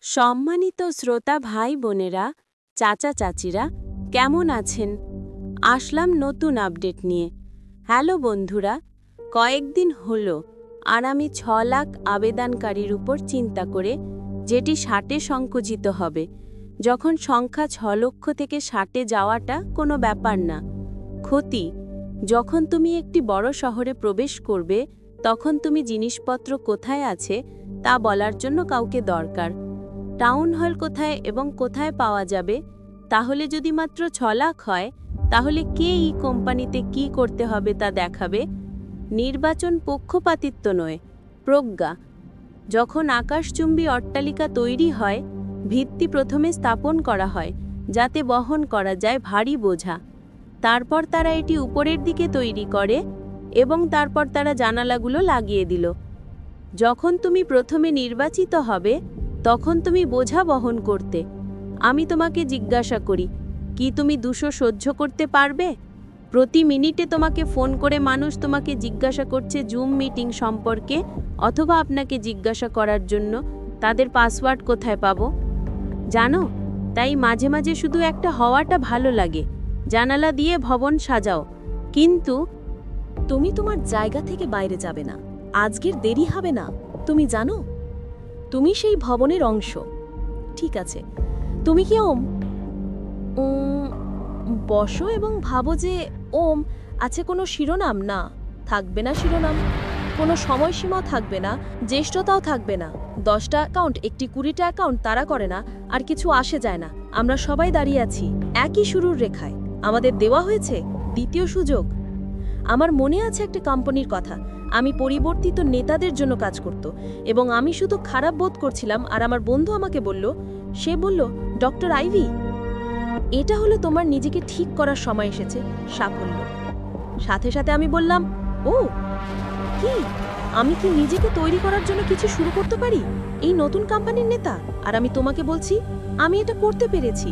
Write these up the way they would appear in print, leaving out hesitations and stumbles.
সম্মানিত শ্রোতা ভাই বোনেরা, চাচা চাচিরা, কেমন আছেন? আসলাম নতুন আপডেট নিয়ে। হ্যালো বন্ধুরা, কয়েকদিন হলো আর আমি 6 লাখ আবেদনকারীর উপর চিন্তা করে, যেটি 60-এ সংকুচিত হবে। যখন সংখ্যা 6 লক্ষ থেকে 60-এ যাওয়াটা কোনো ব্যাপার না। ক্ষতি, যখন তুমি একটি বড় শহরে প্রবেশ করবে, তখন তুমি জিনিসপত্র কোথায় আছে তা বলার জন্য কাউকে দরকার। টাউন হল কোথায় এবং কোথায় পাওয়া যাবে? তাহলে যদি মাত্র 6 লাখ হয়, তাহলে কে এই কোম্পানিতে কি করতে হবে তা দেখাবে? নির্বাচন পক্ষপাতিত্ব নয়, প্রজ্ঞা। যখন আকাশচুম্বী অট্টালিকা তৈরি হয়, ভিত্তি প্রথমে স্থাপন করা হয় যাতে বহন করা যায় ভারী বোঝা। তারপর তারা এটি উপরের দিকে তৈরি করে এবং তারপর তারা জানালাগুলো লাগিয়ে দিল। যখন তুমি প্রথমে নির্বাচিত হবে, তখন তুমি বোঝা বহন করতে। আমি তোমাকে জিজ্ঞাসা করি, কি তুমি 200 সহ্য করতে পারবে? প্রতি মিনিটে তোমাকে ফোন করে মানুষ তোমাকে জিজ্ঞাসা করছে জুম মিটিং সম্পর্কে, অথবা আপনাকে জিজ্ঞাসা করার জন্য তাদের পাসওয়ার্ড কোথায় পাবো। জানো, তাই মাঝে মাঝে শুধু একটা হওয়াটা ভালো লাগে। জানালা দিয়ে ভবন সাজাও, কিন্তু তুমি তোমার জায়গা থেকে বাইরে যাবে না। আজকের দেরি হবে না। তুমি জানো, তুমি সেই ভবনের অংশ। ঠিক আছে, তুমি কি ওম বসো এবং ভাবো যে ওম আছে কোনো শিরোনাম? না, থাকবে না শিরোনাম। কোনো সময়সীমাও থাকবে না, জ্যেষ্ঠতাও থাকবে না। 10টা অ্যাকাউন্ট, একটি 20টা অ্যাকাউন্ট তারা করে না, আর কিছু আসে যায় না। আমরা সবাই দাঁড়িয়ে আছি একই শুরুর রেখায়। আমাদের দেওয়া হয়েছে দ্বিতীয় সুযোগ। আমার মনে আছে একটা কোম্পানির কথা, আমি পরিবর্তিত নেতাদের জন্য কাজ করত এবং আমি শুধু খারাপ বোধ করছিলাম। আর আমার বন্ধু আমাকে বলল, সে বলল, ডক্টর আইভি, এটা হলো তোমার নিজেকে ঠিক করার সময় এসেছে, সাফল্য। সাথে সাথে আমি বললাম, ও কি, আমি কি নিজেকে তৈরি করার জন্য কিছু শুরু করতে পারি? এই নতুন কোম্পানির নেতা। আর আমি তোমাকে বলছি, আমি এটা করতে পেরেছি।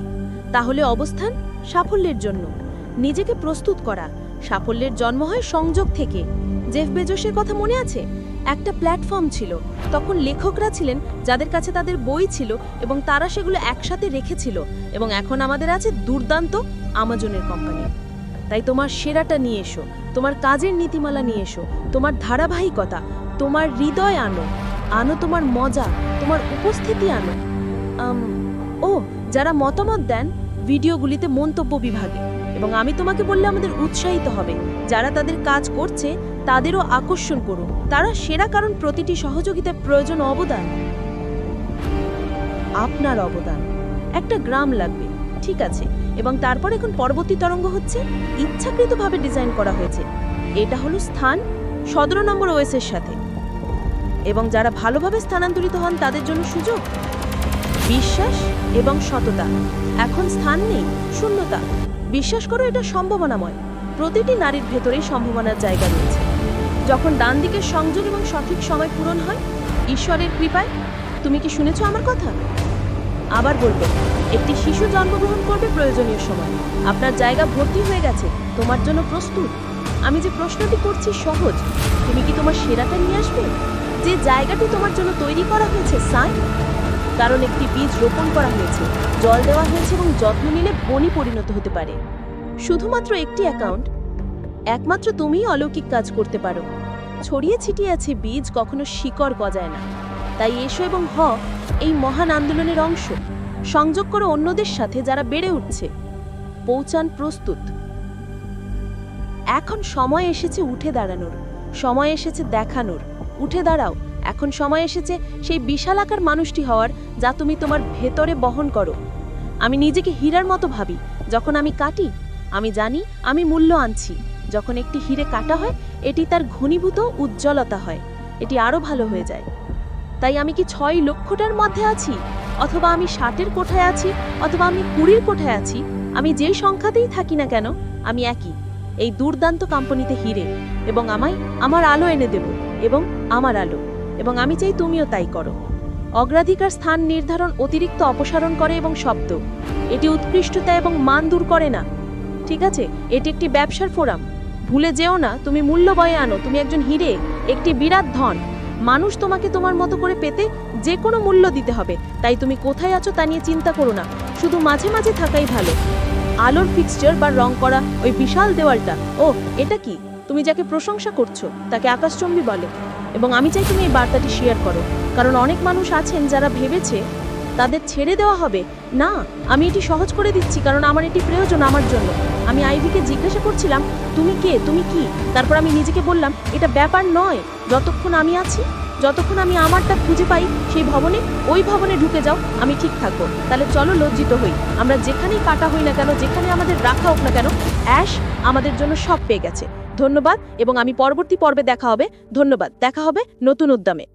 তাহলে অবস্থান সাফল্যের জন্য নিজেকে প্রস্তুত করা। সাফল্যের জন্ম হয় সংযোগ থেকে। জেফ বেজোসের কথা মনে আছে? একটা প্ল্যাটফর্ম ছিল, তখন লেখকরা ছিলেন যাদের কাছে তাদের বই ছিল এবং তারা সেগুলো একসাথে রেখেছিল। এবং এখন আমাদের আছে দুর্দান্ত আমাজনের কোম্পানি। তাই তোমার সেরাটা নিয়ে এসো, তোমার কাজের নীতিমালা নিয়ে এসো, তোমার ধারাবাহিকতা, তোমার হৃদয় আনো, আনো তোমার মজা, তোমার উপস্থিতি আনো। যারা মতামত দেন ভিডিওগুলিতে মন্তব্য বিভাগে। এবং আমি তোমাকে বললে আমাদের উৎসাহিত হবে। যারা তাদের কাজ করছে তাদেরও আকর্ষণ করুন। তারা সেরা, কারণ প্রতিটি সহযোগিতার প্রয়োজন অবদান। আপনার অবদান। একটা গ্রাম লাগবে, ঠিক আছে, এবং তারপর এখন পরবর্তী তরঙ্গ হচ্ছে ইচ্ছাকৃতভাবে ডিজাইন করা হয়েছে। এটা হলো স্থান 17 নম্বর ওএসের সাথে। এবং যারা ভালোভাবে স্থানান্তরিত হন তাদের জন্য সুযোগ, বিশ্বাস এবং সততা। এখন স্থান নেই, শূন্যতা। বিশ্বাস করো, এটা সম্ভাবনাময়। প্রতিটি নারীর ভেতরেই সম্ভাবনার জায়গা রয়েছে। যখন ডান দিকের সংযোগ এবং সঠিক সময় পূরণ হয় ঈশ্বরের কৃপায়। তুমি কি শুনেছো আমার কথা? আবার বলবো, একটি শিশু জন্মগ্রহণ করবে প্রয়োজনীয় সময়। আপনার জায়গা ভর্তি হয়ে গেছে, তোমার জন্য প্রস্তুত। আমি যে প্রশ্নটি করছি সহজ, তুমি কি তোমার সেরাটা নিয়ে আসবে? যে জায়গাটি তোমার জন্য তৈরি করা হয়েছে সাইন, কারণ একটি বীজ রোপণ করা হয়েছে, জল দেওয়া হয়েছে এবং যত্ন নিলে বনই পরিণত হতে পারে। শুধুমাত্র একটি অ্যাকাউন্ট, একমাত্র তুমিই অলৌকিক কাজ করতে পারো। ছড়িয়ে ছিটিয়ে আছে বীজ, কখনো শিকড় গজায় না। তাই এসো এবং এই মহান আন্দোলনের অংশ। সংযোগ করো অন্যদের সাথে যারা বেড়ে উঠছে। পৌঁছান প্রস্তুত। এখন সময় এসেছে উঠে দাঁড়ানোর, সময় এসেছে দেখানোর। উঠে দাঁড়াও, এখন সময় এসেছে সেই বিশালাকার মানুষটি হওয়ার যা তুমি তোমার ভেতরে বহন করো। আমি নিজেকে হীরার মতো ভাবি। যখন আমি কাটি, আমি জানি আমি মূল্য আনছি। যখন একটি হিরে কাটা হয়, এটি তার ঘনীভূত উজ্জ্বলতা হয়, এটি আরও ভালো হয়ে যায়। তাই আমি কি 6 লক্ষটার মধ্যে আছি, অথবা আমি 60-এর কোঠায় আছি, অথবা আমি 20-র কোঠায় আছি, আমি যেই সংখ্যাতেই থাকি না কেন, আমি একই, এই দুর্দান্ত কোম্পানিতে হিরে। এবং আমায় আমার আলো এনে দেব, এবং আমার আলো। এবং আমি চাই তুমিও তাই করো। অগ্রাধিকার স্থান নির্ধারণ অতিরিক্ত অপসারণ করে এবং শব্দ। এটি উৎকৃষ্টতা এবং মান দূর করে না, ঠিক আছে? এটি একটি ব্যবসার ফোরাম। ভুলে যেও না, তুমি মূল্য বয়ে আনো। তুমি একজন হিরে, একটি বিরাট ধন। মানুষ তোমাকে তোমার মতো করে পেতে যে কোনো মূল্য দিতে হবে। তাই তুমি কোথায় আছো তা নিয়ে চিন্তা করো না, শুধু মাঝে মাঝে থাকাই ভালো। আলোর ফিক্সচার বা রং করা ওই বিশাল দেওয়ালটা, ও এটা কি? তুমি যাকে প্রশংসা করছো তাকে আকাশচুম্বী বলে। এবং আমি চাই তুমি এই বার্তাটি শেয়ার করো, কারণ অনেক মানুষ আছেন যারা ভেবেছে তাদের ছেড়ে দেওয়া হবে। না, আমি এটি সহজ করে দিচ্ছি, কারণ আমার এটি প্রয়োজন আমার জন্য। আমি আইভিকে জিজ্ঞাসা করছিলাম, তুমি কে, তুমি কি? তারপর আমি নিজেকে বললাম, এটা ব্যাপার নয়, যতক্ষণ আমি আছি, যতক্ষণ আমি আমারটা খুঁজে পাই সেই ভবনে, ওই ভবনে ঢুকে যাও, আমি ঠিক থাকবো। তাহলে চলো লজ্জিত হই, আমরা যেখানেই কাটা হই না কেন, যেখানে আমাদের রাখা হোক না কেন, অ্যাশ আমাদের জন্য সব পেয়ে গেছে। ধন্যবাদ, এবং আমি পরবর্তী পর্বে দেখা হবে। ধন্যবাদ, দেখা হবে নতুন উদ্যমে।